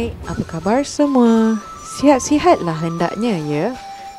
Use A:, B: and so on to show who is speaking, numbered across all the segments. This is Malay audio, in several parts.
A: Hai, apa khabar semua? Sihat-sihatlah hendaknya ya.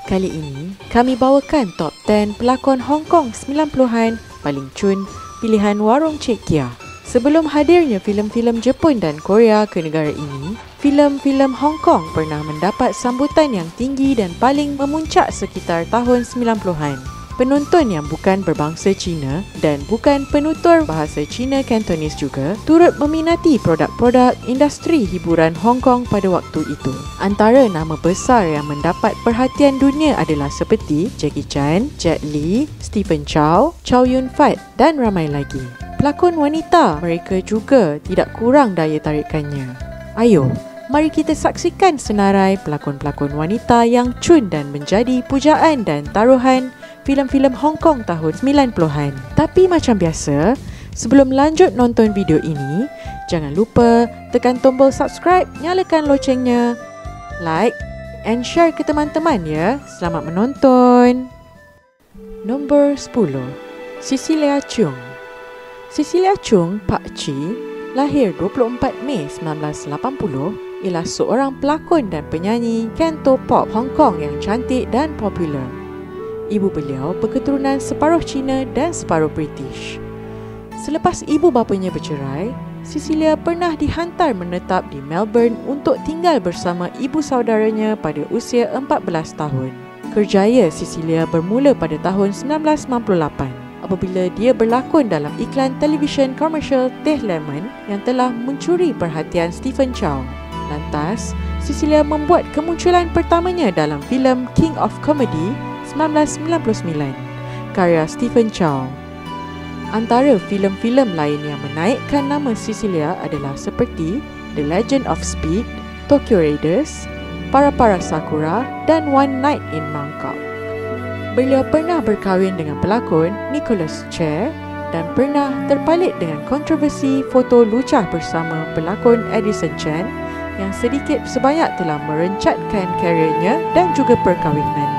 A: Kali ini, kami bawakan top 10 pelakon Hong Kong 90-an paling cun pilihan warung Cik Kia. Sebelum hadirnya filem-filem Jepun dan Korea ke negara ini, filem-filem Hong Kong pernah mendapat sambutan yang tinggi dan paling memuncak sekitar tahun 90-an. Penonton yang bukan berbangsa Cina dan bukan penutur bahasa Cina Cantonese juga turut meminati produk-produk industri hiburan Hong Kong pada waktu itu. Antara nama besar yang mendapat perhatian dunia adalah seperti Jackie Chan, Jet Li, Stephen Chow, Chow Yun-fat dan ramai lagi. Pelakon wanita mereka juga tidak kurang daya tarikannya. Ayo, mari kita saksikan senarai pelakon-pelakon wanita yang cun dan menjadi pujaan dan taruhan filem-filem Hong Kong tahun 90-an. Tapi macam biasa, sebelum lanjut nonton video ini, jangan lupa tekan tombol subscribe, nyalakan locengnya, like and share ke teman-teman ya. Selamat menonton. Nombor 10, Cecilia Cheung. Cecilia Cheung Pak Chi, lahir 24 Mei 1980, ialah seorang pelakon dan penyanyi kanto pop Hong Kong yang cantik dan popular. Ibu beliau berketurunan separuh Cina dan separuh British. Selepas ibu bapanya bercerai, Cecilia pernah dihantar menetap di Melbourne untuk tinggal bersama ibu saudaranya pada usia 14 tahun. Kerjaya Cecilia bermula pada tahun 1998 apabila dia berlakon dalam iklan televisyen komersial Teh Lemon yang telah mencuri perhatian Stephen Chow. Lantas, Cecilia membuat kemunculan pertamanya dalam filem King of Comedy 1999, karya Stephen Chow. Antara filem-filem lain yang menaikkan nama Cecilia adalah seperti The Legend of Speed, Tokyo Raiders, Para-Para Sakura dan One Night in Bangkok. Beliau pernah berkahwin dengan pelakon Nicholas Che dan pernah terpalit dengan kontroversi foto lucah bersama pelakon Edison Chen yang sedikit sebanyak telah merencatkan kariernya dan juga perkahwinannya.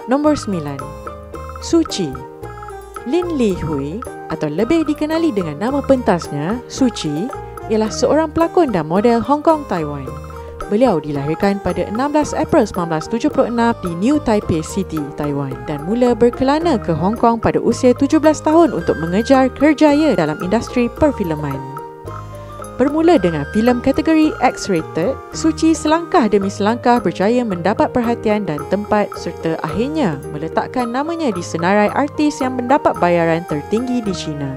A: Nombor 9, Suu Kyi. Lin Li Hui atau lebih dikenali dengan nama pentasnya Suu Kyi ialah seorang pelakon dan model Hong Kong, Taiwan. Beliau dilahirkan pada 16 April 1976 di New Taipei City, Taiwan dan mula berkelana ke Hong Kong pada usia 17 tahun untuk mengejar kerjaya dalam industri perfilman. Bermula dengan filem kategori X-rated, Suu Kyi selangkah demi selangkah berjaya mendapat perhatian dan tempat serta akhirnya meletakkan namanya di senarai artis yang mendapat bayaran tertinggi di China.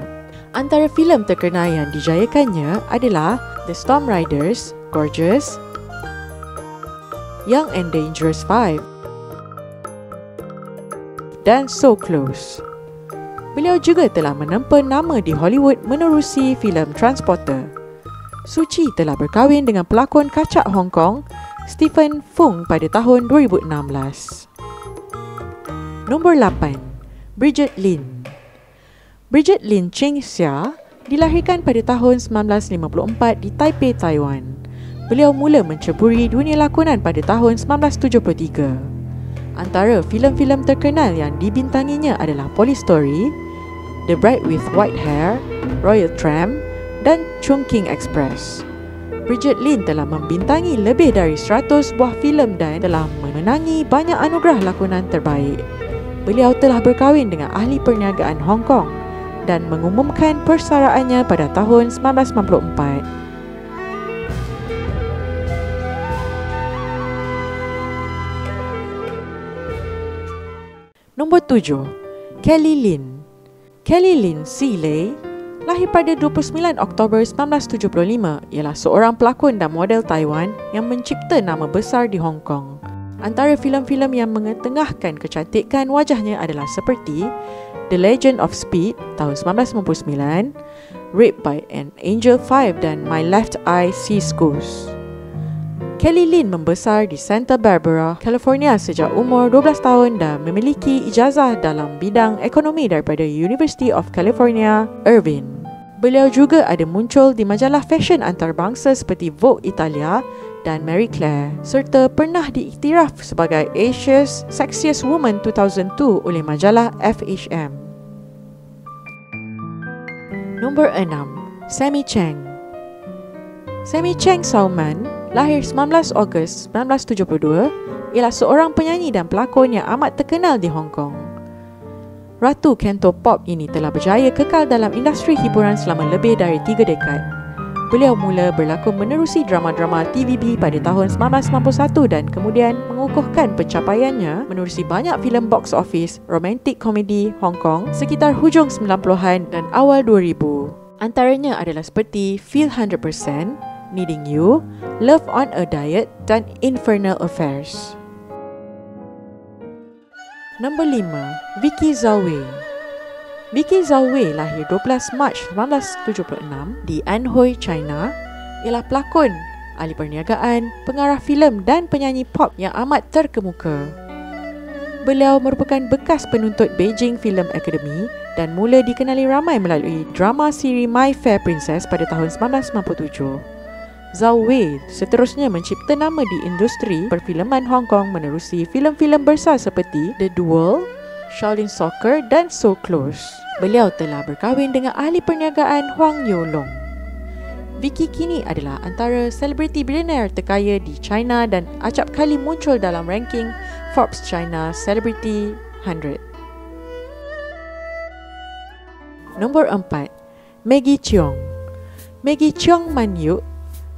A: Antara filem terkenal yang dijayakannya adalah The Storm Riders, Gorgeous, Young and Dangerous 5 dan So Close. Beliau juga telah menempa nama di Hollywood menerusi filem Transporter. Suu Kyi telah berkahwin dengan pelakon kacak Hong Kong, Stephen Fung pada tahun 2016. Nombor 8, Bridget Lin. Bridget Lin Cheng Xia dilahirkan pada tahun 1954 di Taipei, Taiwan. Beliau mula menceburi dunia lakonan pada tahun 1973. Antara filem-filem terkenal yang dibintanginya adalah Police Story, The Bride with White Hair, Royal Tramp dan Chungking Express. Bridget Lin telah membintangi lebih dari 100 buah filem dan telah memenangi banyak anugerah lakonan terbaik. Beliau telah berkahwin dengan ahli perniagaan Hong Kong dan mengumumkan persaraannya pada tahun 1994. Nombor 7, Kelly Lin. Kelly Lin Seeley lahir pada 29 Oktober 1975, ialah seorang pelakon dan model Taiwan yang mencipta nama besar di Hong Kong. Antara filem-filem yang mengetengahkan kecantikan wajahnya adalah seperti The Legend of Speed tahun 1999, Raped by an Angel 5 dan My Left Eye Sees Ghosts. Kelly Lin membesar di Santa Barbara, California sejak umur 12 tahun dan memiliki ijazah dalam bidang ekonomi daripada University of California, Irvine. Beliau juga ada muncul di majalah fashion antarabangsa seperti Vogue Italia dan Marie Claire, serta pernah diiktiraf sebagai Asia's Sexiest Woman 2002 oleh majalah FHM. Nombor 6. Sammy Cheng. Sammy Cheng Sauman, lahir 19 Ogos 1972, ialah seorang penyanyi dan pelakon yang amat terkenal di Hong Kong. Ratu Cantopop ini telah berjaya kekal dalam industri hiburan selama lebih dari 3 dekad. Beliau mula berlakon menerusi drama-drama TVB pada tahun 1991 dan kemudian mengukuhkan pencapaiannya menerusi banyak filem box office romantik komedi Hong Kong sekitar hujung 90-an dan awal 2000. Antaranya adalah seperti Feel 100%, Needing You, Love on a Diet dan Infernal Affairs. Nombor 5. Vicky Zhao Wei. Vicky Zhao Wei lahir 12 Mac 1976 di Anhui, China, ialah pelakon, ahli perniagaan, pengarah filem dan penyanyi pop yang amat terkemuka. Beliau merupakan bekas penuntut Beijing Film Academy dan mula dikenali ramai melalui drama siri My Fair Princess pada tahun 1997. Zhao Wei seterusnya mencipta nama di industri perfilman Hong Kong menerusi filem-filem besar seperti The Duel, Shaolin Soccer dan So Close. Beliau telah berkahwin dengan ahli perniagaan Huang Yolong. Vicky kini adalah antara selebriti bilioner terkaya di China dan acap kali muncul dalam ranking Forbes China Celebrity 100. Nombor 4. Maggie Cheong. Maggie Cheong Man Yuk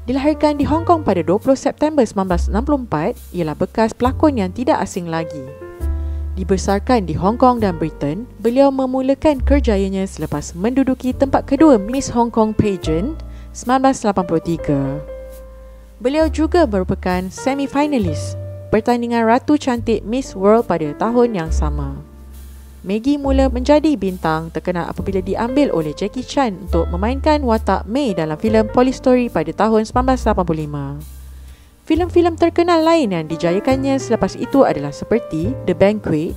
A: dilahirkan di Hong Kong pada 20 September 1964, ialah bekas pelakon yang tidak asing lagi. Dibesarkan di Hong Kong dan Britain, beliau memulakan kerjayanya selepas menduduki tempat kedua Miss Hong Kong Pageant 1983. Beliau juga merupakan semi-finalis pertandingan Ratu Cantik Miss World pada tahun yang sama. Maggie mula menjadi bintang terkenal apabila diambil oleh Jackie Chan untuk memainkan watak May dalam filem Polystory pada tahun 1985. Filem-filem terkenal lain yang dijayakannya selepas itu adalah seperti The Banquet,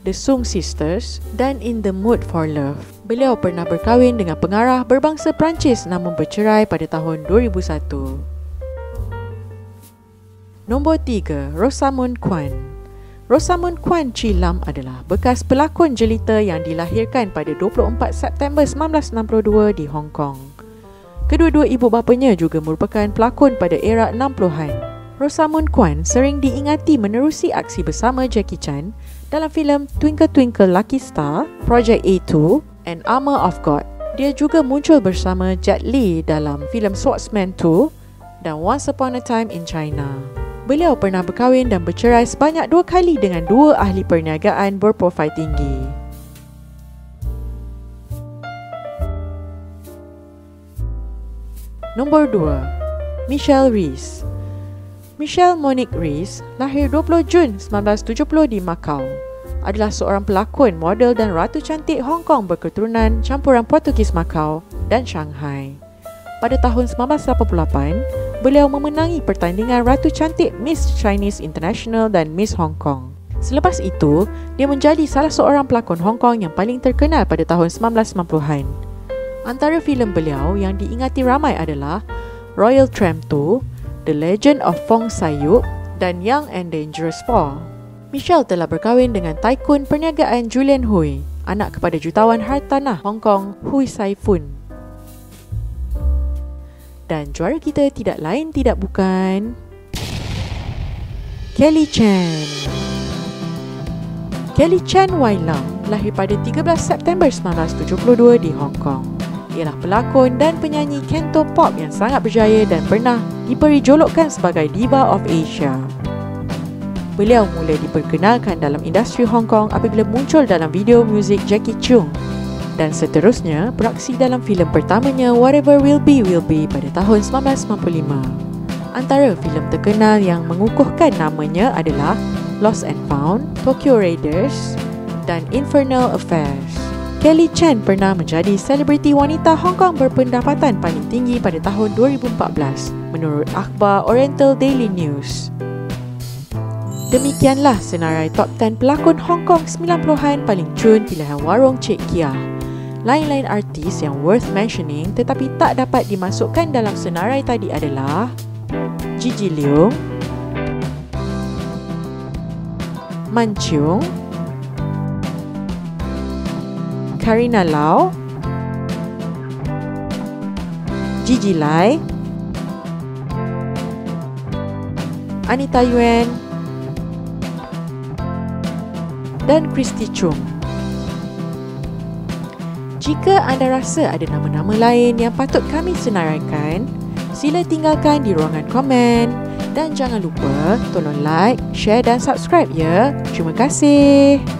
A: The Sung Sisters dan In the Mood for Love. Beliau pernah berkahwin dengan pengarah berbangsa Perancis namun bercerai pada tahun 2001. Nombor 3. Rosamund Kwan. Rosamund Kwan Chi Lam adalah bekas pelakon jelita yang dilahirkan pada 24 September 1962 di Hong Kong. Kedua-dua ibu bapanya juga merupakan pelakon pada era 60-an. Rosamund Kwan sering diingati menerusi aksi bersama Jackie Chan dalam filem Twinkle Twinkle Lucky Star, Project A2 and Armor of God. Dia juga muncul bersama Jet Li dalam filem Swordsman 2 dan Once Upon a Time in China. Beliau pernah berkahwin dan bercerai sebanyak 2 kali dengan 2 ahli perniagaan berprofil tinggi. Nombor 2. Michelle Rhys. Michelle Monique Rhys lahir 20 Jun 1970 di Macau. Adalah seorang pelakon, model dan ratu cantik Hong Kong berketurunan campuran Portugis Macau dan Shanghai. Pada tahun 1988, beliau memenangi pertandingan Ratu Cantik Miss Chinese International dan Miss Hong Kong. Selepas itu, dia menjadi salah seorang pelakon Hong Kong yang paling terkenal pada tahun 1990-an. Antara filem beliau yang diingati ramai adalah Royal Tramp 2, The Legend of Fong Sai-yuk dan Young and Dangerous 4. Michelle telah berkahwin dengan tycoon perniagaan Julian Hui, anak kepada jutawan hartanah Hong Kong Hui Sai-fun. Dan juara kita tidak lain tidak bukan Kelly Chan. Kelly Chan Wai Lam lahir pada 13 September 1972 di Hong Kong. Ialah pelakon dan penyanyi Cantopop yang sangat berjaya dan pernah diberi julukan sebagai Diva of Asia. Beliau mula diperkenalkan dalam industri Hong Kong apabila muncul dalam video muzik Jackie Chung dan seterusnya beraksi dalam filem pertamanya Whatever Will Be pada tahun 1995. Antara filem terkenal yang mengukuhkan namanya adalah Lost and Found, Tokyo Raiders dan Infernal Affairs. Kelly Chan pernah menjadi selebriti wanita Hong Kong berpendapatan paling tinggi pada tahun 2014 menurut akhbar Oriental Daily News. Demikianlah senarai top 10 pelakon Hong Kong 90-an paling cun pilihan warung Cik Kia. Lain-lain artis yang worth mentioning tetapi tak dapat dimasukkan dalam senarai tadi adalah Gigi Leung, Man Cheung, Karina Lau, Gigi Lai, Anita Yuen dan Christy Chung. Jika anda rasa ada nama-nama lain yang patut kami senaraikan, sila tinggalkan di ruangan komen dan jangan lupa tolong like, share dan subscribe ya. Terima kasih.